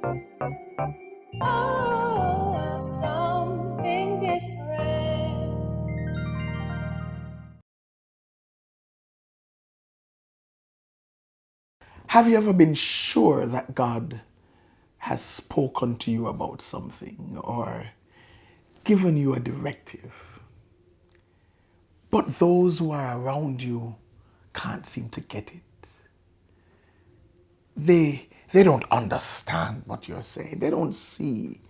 Oh, something different. Have you ever been sure that God has spoken to you about something or given you a directive, but those who are around you can't seem to get it? They don't understand what you're saying. They don't see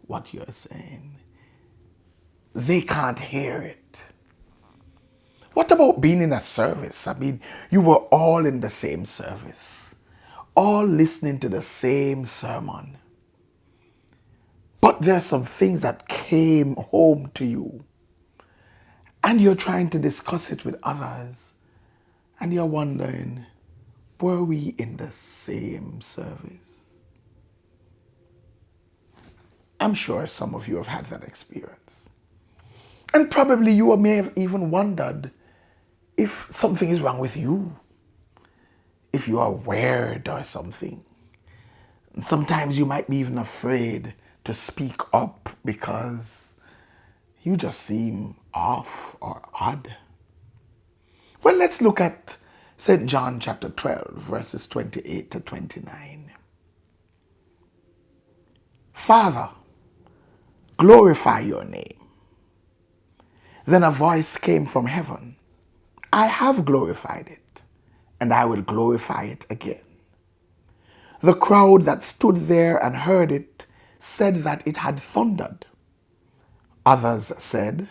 what you're saying. They can't hear it. What about being in a service? I mean, you were all in the same service, all listening to the same sermon. But there's some things that came home to you, and you're trying to discuss it with others, and you're wondering, were we in the same service? I'm sure some of you have had that experience. And probably you may have even wondered if something is wrong with you, if you are weird or something. And sometimes you might be even afraid to speak up because you just seem off or odd. Well, let's look at St. John chapter 12, verses 28 to 29. Father, glorify your name. Then a voice came from heaven. I have glorified it, and I will glorify it again. The crowd that stood there and heard it said that it had thundered. Others said,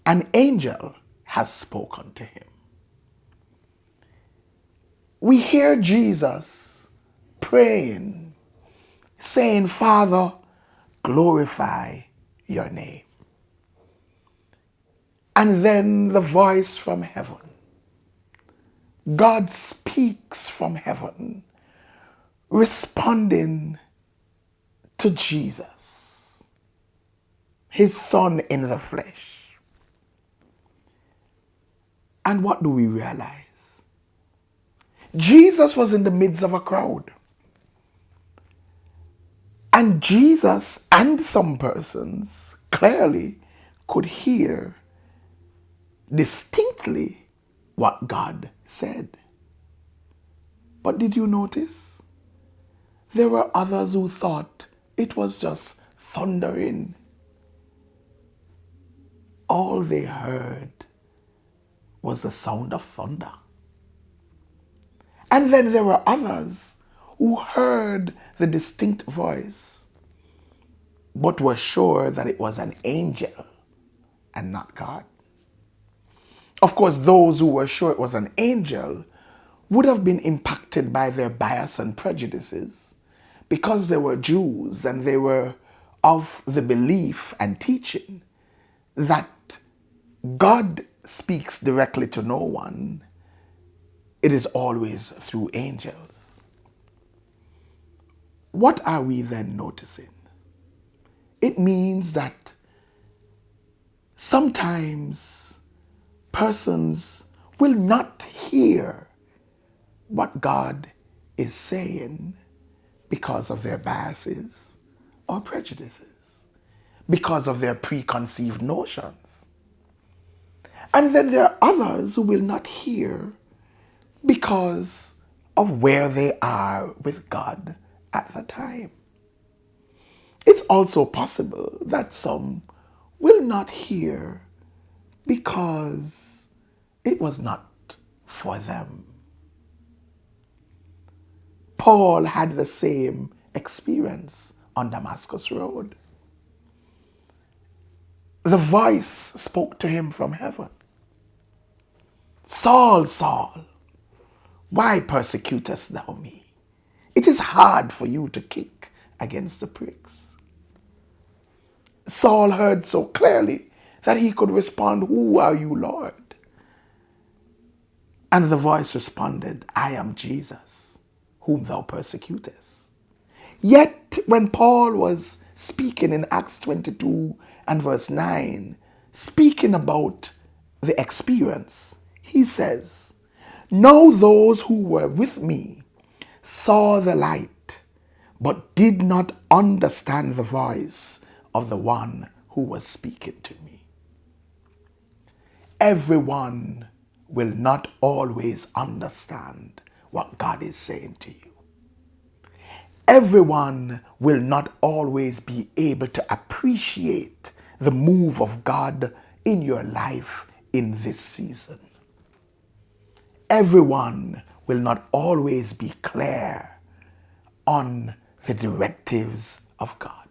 an angel has spoken to him. We hear Jesus praying, saying, Father, glorify your name. And then the voice from heaven. God speaks from heaven, responding to Jesus, his son in the flesh. And what do we realize? Jesus was in the midst of a crowd. And Jesus and some persons clearly could hear distinctly what God said. But did you notice? There were others who thought it was just thundering. All they heard was the sound of thunder. And then there were others who heard the distinct voice, but were sure that it was an angel and not God. Of course, those who were sure it was an angel would have been impacted by their bias and prejudices because they were Jews and they were of the belief and teaching that God speaks directly to no one. It is always through angels. What are we then noticing? It means that sometimes persons will not hear what God is saying because of their biases or prejudices, because of their preconceived notions. And then there are others who will not hear because of where they are with God at the time. It's also possible that some will not hear because it was not for them. Paul had the same experience on Damascus Road. The voice spoke to him from heaven. Saul, Saul, why persecutest thou me? It is hard for you to kick against the pricks. Saul heard so clearly that he could respond, who are you, Lord? And the voice responded, I am Jesus, whom thou persecutest. Yet when Paul was speaking in Acts 22 and verse 9, speaking about the experience, he says, now those who were with me saw the light, but did not understand the voice of the one who was speaking to me. Everyone will not always understand what God is saying to you. Everyone will not always be able to appreciate the move of God in your life in this season. Everyone will not always be clear on the directives of God.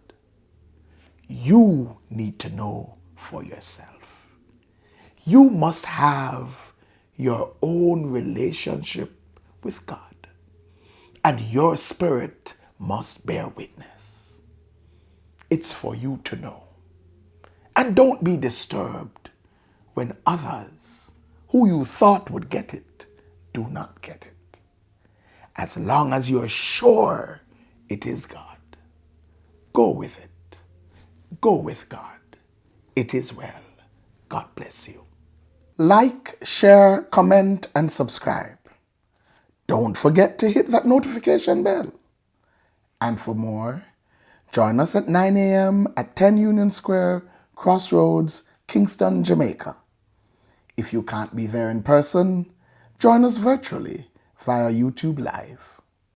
You need to know for yourself. You must have your own relationship with God, and your spirit must bear witness. It's for you to know. And don't be disturbed when others who you thought would get it do not get it. As long as you're sure it is God, go with it. Go with God. It is well. God bless you. Like, share, comment, and subscribe. Don't forget to hit that notification bell. And for more, join us at 9 a.m. at 10 Union Square, Crossroads, Kingston, Jamaica. If you can't be there in person, join us virtually via YouTube Live.